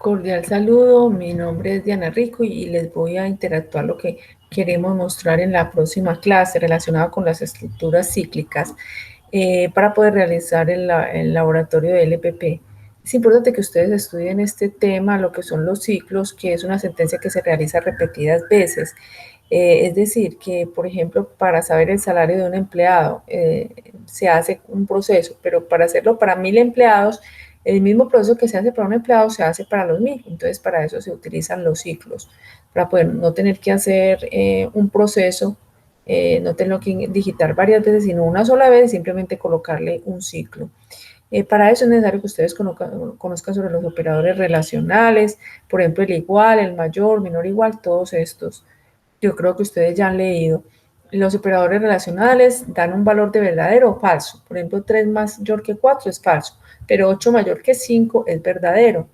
Cordial saludo, mi nombre es Diana Rico y les voy a interactuar lo que queremos mostrar en la próxima clase relacionada con las estructuras cíclicas para poder realizar el laboratorio de LPP. Es importante que ustedes estudien este tema, lo que son los ciclos, que es una sentencia que se realiza repetidas veces. Es decir, que por ejemplo, para saber el salario de un empleado se hace un proceso, pero para hacerlo para 1000 empleados, el mismo proceso que se hace para un empleado se hace para los 1000. Entonces, para eso se utilizan los ciclos, para poder no tener que hacer un proceso, no tenerlo que digitar varias veces, sino una sola vez, simplemente colocarle un ciclo. Para eso es necesario que ustedes conozcan sobre los operadores relacionales, por ejemplo, el igual, el mayor, menor igual, todos estos. Yo creo que ustedes ya han leído. Los operadores relacionales dan un valor de verdadero o falso. Por ejemplo, 3 mayor que 4 es falso, pero 8 mayor que 5 es verdadero.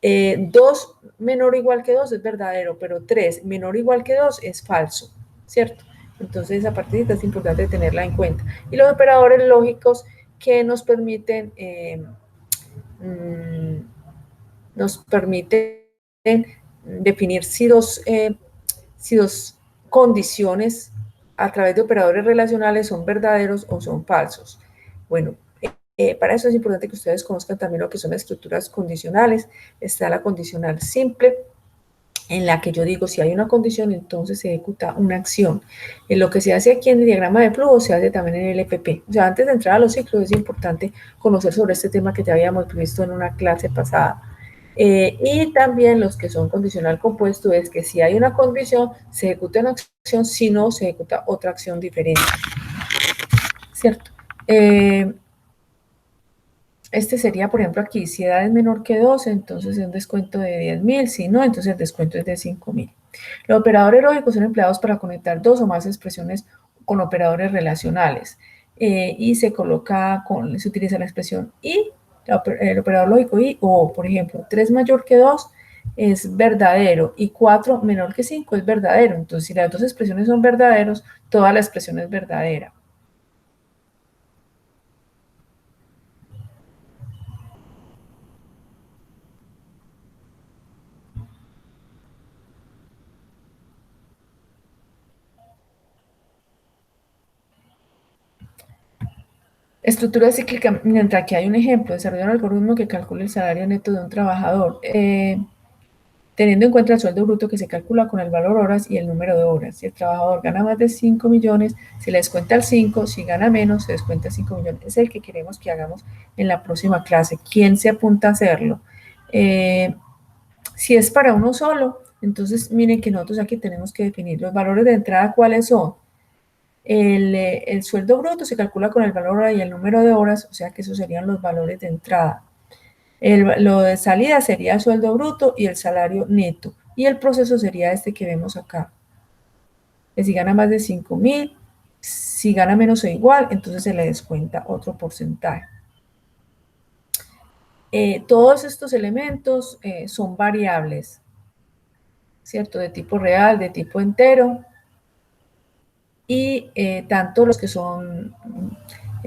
2 menor o igual que 2 es verdadero, pero 3 menor o igual que 2 es falso, ¿cierto? Entonces, esa partidita es importante tenerla en cuenta. Y los operadores lógicos que nos permiten definir si dos condiciones a través de operadores relacionales son verdaderos o son falsos. Bueno, para eso es importante que ustedes conozcan también lo que son las estructuras condicionales. Está la condicional simple, en la que yo digo, si hay una condición, entonces se ejecuta una acción. En lo que se hace aquí en el diagrama de flujo, se hace también en el EPP. O sea, antes de entrar a los ciclos, es importante conocer sobre este tema que ya habíamos visto en una clase pasada. Y también los que son condicional compuesto es que si hay una condición, se ejecuta una acción, si no, se ejecuta otra acción diferente. ¿Cierto? Este sería, por ejemplo, aquí, si edad es menor que 12, entonces es un descuento de 10.000, si no, entonces el descuento es de 5.000. Los operadores lógicos son empleados para conectar dos o más expresiones con operadores relacionales y se utiliza la expresión y, el operador lógico y, o por ejemplo, 3 mayor que 2 es verdadero y 4 menor que 5 es verdadero. Entonces, si las dos expresiones son verdaderos, toda la expresión es verdadera. Estructura cíclica, mientras aquí hay un ejemplo, desarrolla un algoritmo que calcula el salario neto de un trabajador, teniendo en cuenta el sueldo bruto que se calcula con el valor horas y el número de horas. Si el trabajador gana más de 5 millones, se le descuenta el 5, si gana menos, se descuenta 5 millones. Es el que queremos que hagamos en la próxima clase. ¿Quién se apunta a hacerlo? Si es para uno solo, entonces miren que nosotros aquí tenemos que definir los valores de entrada, ¿cuáles son? El sueldo bruto se calcula con el valor hora y el número de horas, o sea que esos serían los valores de entrada. Lo de salida sería el sueldo bruto y el salario neto. Y el proceso sería este que vemos acá. Que si gana más de 5.000, si gana menos o igual, entonces se le descuenta otro porcentaje. Todos estos elementos son variables, ¿cierto? De tipo real, de tipo entero. Y tanto los que son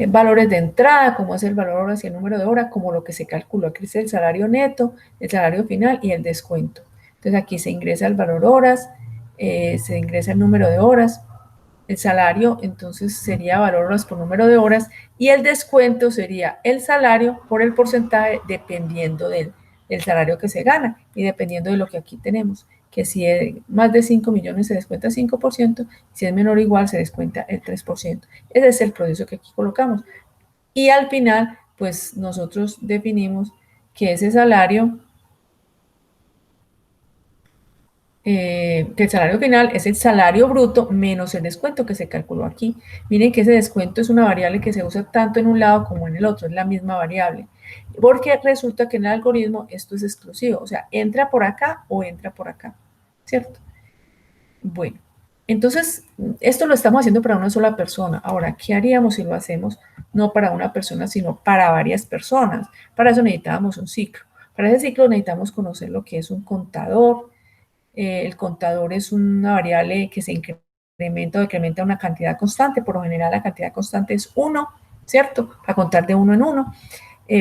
valores de entrada, como es el valor horas y el número de horas, como lo que se calcula. Aquí es el salario neto, el salario final y el descuento. Entonces aquí se ingresa el valor horas, se ingresa el número de horas, el salario entonces sería valor horas por número de horas y el descuento sería el salario por el porcentaje dependiendo del salario que se gana y dependiendo de lo que aquí tenemos, que si es más de 5 millones se descuenta 5%, si es menor o igual se descuenta el 3%. Ese es el proceso que aquí colocamos. Y al final, pues nosotros definimos que ese salario que el salario final es el salario bruto menos el descuento que se calculó aquí. Miren que ese descuento es una variable que se usa tanto en un lado como en el otro, es la misma variable. Porque resulta que en el algoritmo esto es exclusivo, o sea, entra por acá o entra por acá, ¿cierto? Bueno, entonces esto lo estamos haciendo para una sola persona. Ahora, ¿qué haríamos si lo hacemos no para una persona, sino para varias personas? Para eso necesitábamos un ciclo. Para ese ciclo necesitamos conocer lo que es un contador, el contador es una variable que se incrementa o decrementa una cantidad constante. Por lo general, la cantidad constante es 1, ¿cierto? Para contar de 1 en 1.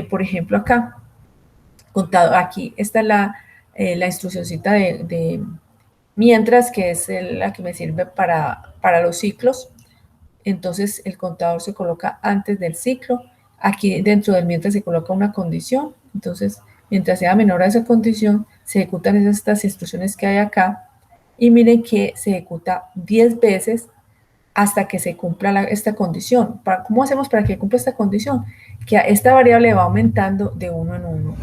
Por ejemplo, acá, contado. Aquí está la instruccióncita de mientras, que es la que me sirve para los ciclos. Entonces el contador se coloca antes del ciclo. Aquí dentro del mientras se coloca una condición. Entonces, mientras sea menor a esa condición, se ejecutan estas instrucciones que hay acá. Y miren que se ejecuta 10 veces hasta que se cumpla esta condición. ¿Cómo hacemos para que cumpla esta condición? Que esta variable va aumentando de uno en uno.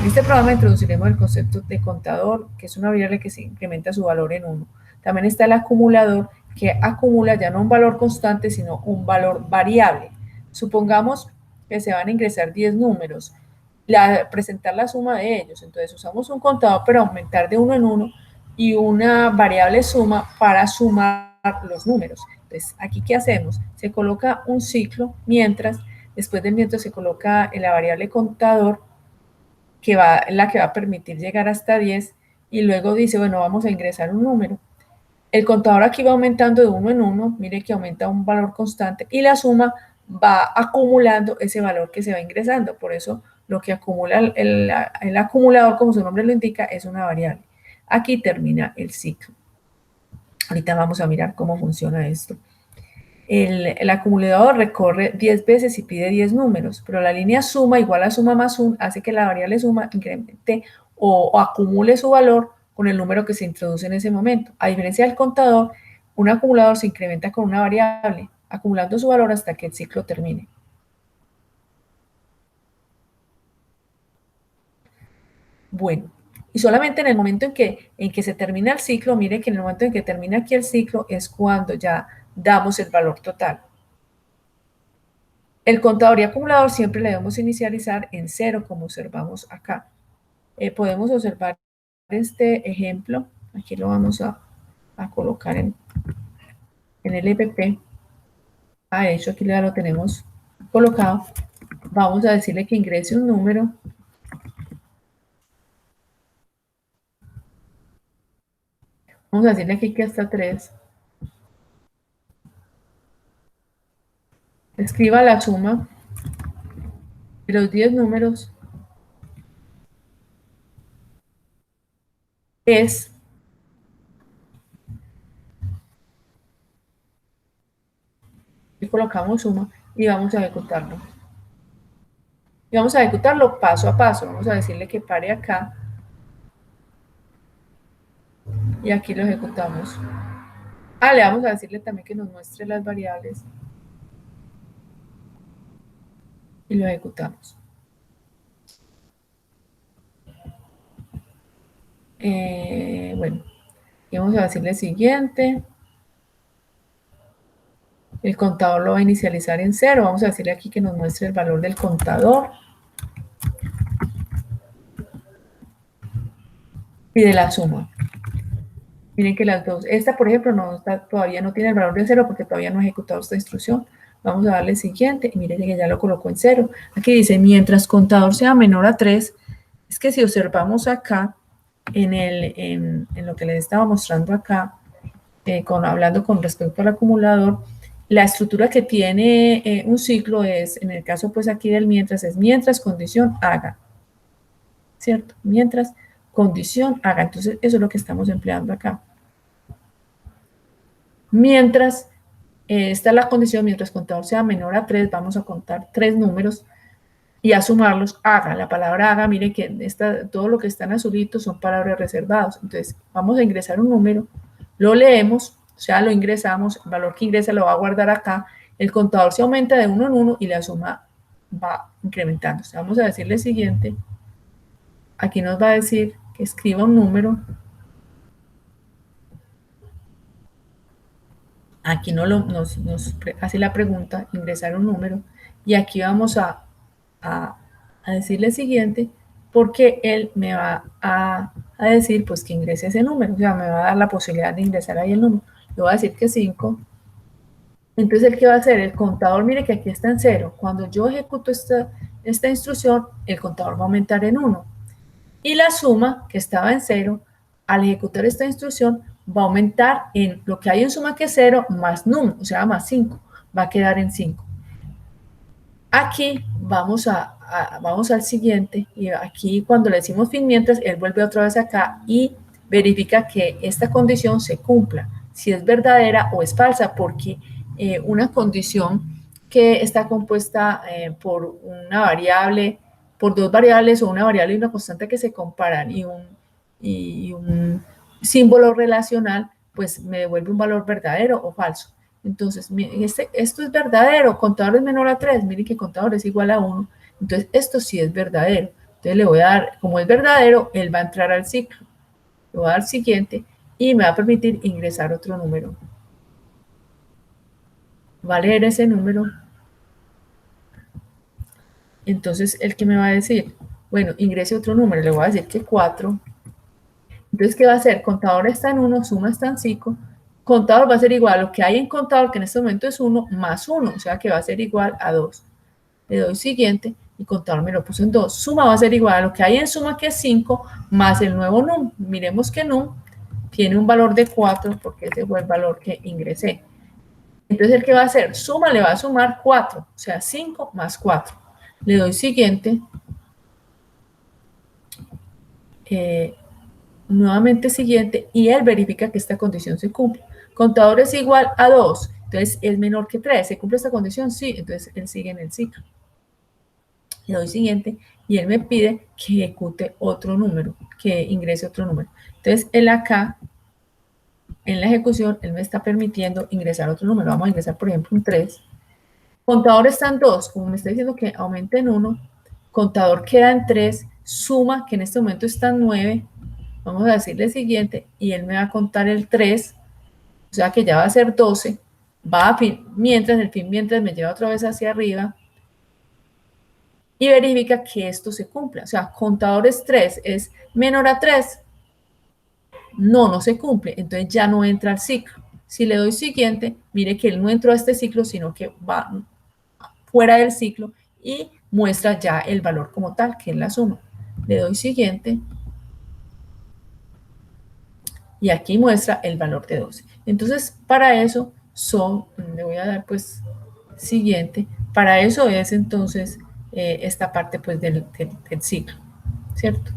En este programa introduciremos el concepto de contador, que es una variable que se incrementa su valor en uno. También está el acumulador, que acumula ya no un valor constante, sino un valor variable. Supongamos que se van a ingresar 10 números, presentar la suma de ellos. Entonces usamos un contador para aumentar de uno en uno y una variable suma para sumar los números. Entonces, aquí, ¿qué hacemos? Se coloca un ciclo mientras, después del mientras se coloca la variable contador, que la que va a permitir llegar hasta 10, y luego dice, bueno, vamos a ingresar un número. El contador aquí va aumentando de uno en uno, mire que aumenta un valor constante, y la suma va acumulando ese valor que se va ingresando. Por eso lo que acumula el acumulador, como su nombre lo indica, es una variable. Aquí termina el ciclo. Ahorita vamos a mirar cómo funciona esto. El acumulador recorre 10 veces y pide 10 números, pero la línea suma igual a suma más 1 hace que la variable suma incremente o acumule su valor con el número que se introduce en ese momento. A diferencia del contador, un acumulador se incrementa con una variable, acumulando su valor hasta que el ciclo termine. Bueno, y solamente en el momento en que se termina el ciclo, mire que en el momento en que termina aquí el ciclo es cuando ya damos el valor total. El contador y acumulador siempre le debemos inicializar en cero, como observamos acá. Podemos observar este ejemplo. Aquí lo vamos a colocar en el EPP. De hecho, aquí ya lo tenemos colocado. Vamos a decirle que ingrese un número. Vamos a decirle aquí que hasta 3. Escriba la suma de los 10 números es y colocamos suma y vamos a ejecutarlo. Y vamos a ejecutarlo paso a paso. Vamos a decirle que pare acá y aquí lo ejecutamos. Le vamos a decirle también que nos muestre las variables y lo ejecutamos. Bueno, y vamos a decirle siguiente. El contador lo va a inicializar en 0. Vamos a decirle aquí que nos muestre el valor del contador y de la suma. Miren que las dos, esta por ejemplo todavía no tiene el valor de 0 porque todavía no he ejecutado esta instrucción. Vamos a darle siguiente y miren que ya lo colocó en 0. Aquí dice, mientras contador sea menor a 3, es que si observamos acá, en lo que les estaba mostrando acá, hablando con respecto al acumulador, la estructura que tiene un ciclo es, en el caso pues aquí del mientras, es mientras condición haga, ¿cierto? Mientras condición haga. Entonces eso es lo que estamos empleando acá. Mientras esta es la condición, mientras contador sea menor a 3, vamos a contar 3 números y a sumarlos, haga. La palabra haga, mire que todo lo que está en azulito son palabras reservadas. Entonces, vamos a ingresar un número, lo leemos, o sea, lo ingresamos, el valor que ingresa lo va a guardar acá, el contador se aumenta de uno en uno y la suma va incrementando. O sea, vamos a decirle siguiente, aquí nos va a decir que escriba un número, aquí nos hace la pregunta, ingresar un número, y aquí vamos a, a decirle siguiente, porque él me va a decir pues que ingrese ese número, o sea, me va a dar la posibilidad de ingresar ahí el número. Le voy a decir que 5. Entonces, ¿el qué va a hacer? El contador, mire que aquí está en 0. Cuando yo ejecuto esta instrucción, el contador va a aumentar en 1. Y la suma, que estaba en 0, al ejecutar esta instrucción, va a aumentar en lo que hay en suma que es 0 más número, o sea, más 5. Va a quedar en 5. Aquí vamos a vamos al siguiente, y aquí cuando le decimos fin mientras, él vuelve otra vez acá y verifica que esta condición se cumpla, si es verdadera o es falsa, porque una condición que está compuesta por una variable, por dos variables o una variable y una constante que se comparan y un símbolo relacional, pues me devuelve un valor verdadero o falso. Entonces, esto es verdadero, contador es menor a 3, miren que contador es igual a 1, entonces esto sí es verdadero. Entonces le voy a dar, como es verdadero, él va a entrar al ciclo. Le voy a dar siguiente y me va a permitir ingresar otro número. Va a leer ese número. Entonces, ¿el que me va a decir? Bueno, ingrese otro número, le voy a decir que 4. Entonces, ¿qué va a hacer? Contador está en 1, suma está en 5. Contador va a ser igual a lo que hay en contador, que en este momento es 1, más 1, o sea que va a ser igual a 2. Le doy siguiente y contador me lo puso en 2. Suma va a ser igual a lo que hay en suma, que es 5, más el nuevo num. Miremos que num tiene un valor de 4 porque ese fue el valor que ingresé. Entonces, ¿el que va a hacer? Suma, le va a sumar 4, o sea, 5 más 4. Le doy siguiente. Eh, nuevamente siguiente y él verifica que esta condición se cumple. Contador es igual a 2, entonces es menor que 3. ¿Se cumple esta condición? Sí, entonces él sigue en el ciclo. Le doy siguiente y él me pide que ejecute otro número, que ingrese otro número. Entonces él acá, en la ejecución, él me está permitiendo ingresar otro número. Vamos a ingresar, por ejemplo, un 3. Contador está en 2, como me está diciendo que aumente en 1. Contador queda en 3, suma, que en este momento está en 9. Vamos a decirle siguiente y él me va a contar el 3, o sea que ya va a ser 12. Va a fin, mientras el fin mientras me lleva otra vez hacia arriba y verifica que esto se cumpla. O sea, contadores 3 es menor a 3, no se cumple, entonces ya no entra al ciclo. Si le doy siguiente, mire que él no entró a este ciclo, sino que va fuera del ciclo y muestra ya el valor como tal, que es la suma. Le doy siguiente y aquí muestra el valor de 12. Entonces, para eso le voy a dar pues siguiente, para eso es entonces esta parte pues del ciclo, ¿cierto?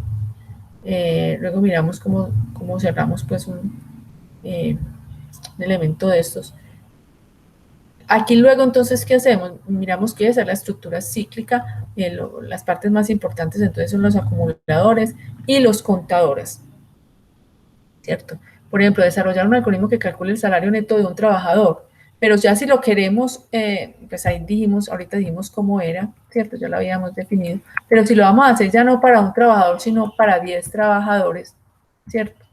Luego miramos cómo cerramos pues un elemento de estos. Aquí luego entonces, ¿qué hacemos? Miramos que esa es la estructura cíclica, las partes más importantes entonces son los acumuladores y los contadores, ¿cierto? Por ejemplo, desarrollar un algoritmo que calcule el salario neto de un trabajador, pero ya si lo queremos, pues ahí dijimos, ahorita dijimos cómo era, ¿cierto? Ya lo habíamos definido, pero si lo vamos a hacer ya no para un trabajador, sino para 10 trabajadores, ¿cierto?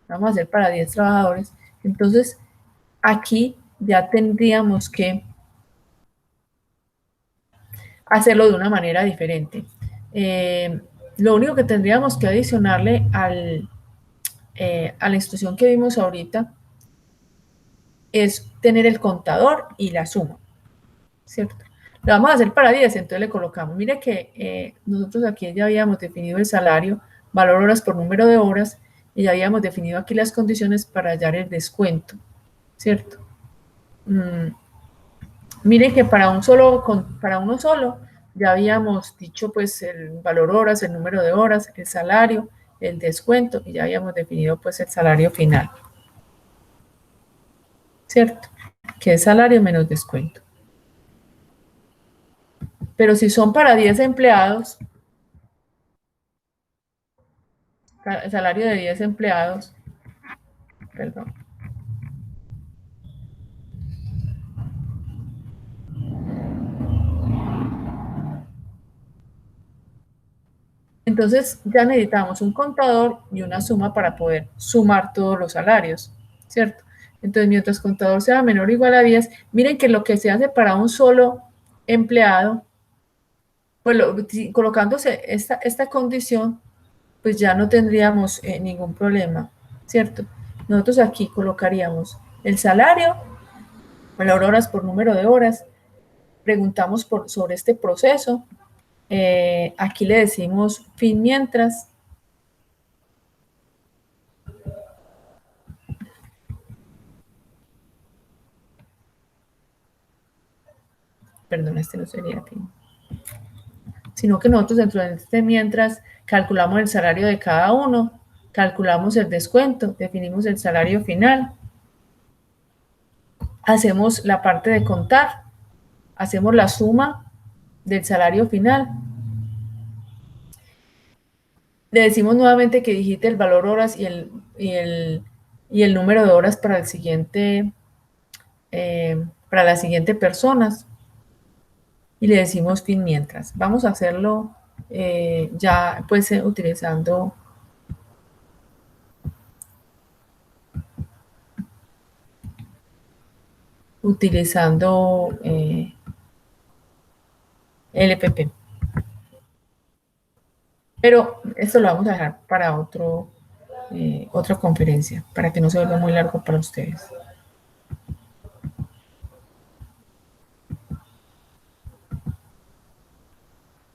Lo vamos a hacer para 10 trabajadores, entonces aquí ya tendríamos que hacerlo de una manera diferente. Lo único que tendríamos que adicionarle a la instrucción que vimos ahorita es tener el contador y la suma, ¿cierto? Lo vamos a hacer para 10, entonces le colocamos, mire que nosotros aquí ya habíamos definido el salario, valor horas por número de horas, y ya habíamos definido aquí las condiciones para hallar el descuento, ¿cierto? Mire que para uno solo ya habíamos dicho pues el valor horas, el número de horas, el salario, el descuento, y ya habíamos definido pues el salario final, ¿cierto? Que es salario menos descuento. Pero si son para 10 empleados, el salario de 10 empleados, perdón. Entonces ya necesitamos un contador y una suma para poder sumar todos los salarios, ¿cierto? Entonces, mientras contador sea menor o igual a 10, miren que lo que se hace para un solo empleado, pues colocándose esta condición, pues ya no tendríamos ningún problema, ¿cierto? Nosotros aquí colocaríamos el salario, las horas por número de horas, preguntamos sobre este proceso, aquí le decimos fin mientras, perdón, este no sería fin. sino que nosotros dentro de este mientras calculamos el salario de cada uno, calculamos el descuento, definimos el salario final, hacemos la parte de contar, hacemos la suma del salario final, le decimos nuevamente que digite el valor horas y el número de horas para el siguiente, para las siguientes personas, y le decimos fin mientras. Vamos a hacerlo ya pues utilizando LPP. Pero esto lo vamos a dejar para otra conferencia, para que no se vuelva muy largo para ustedes.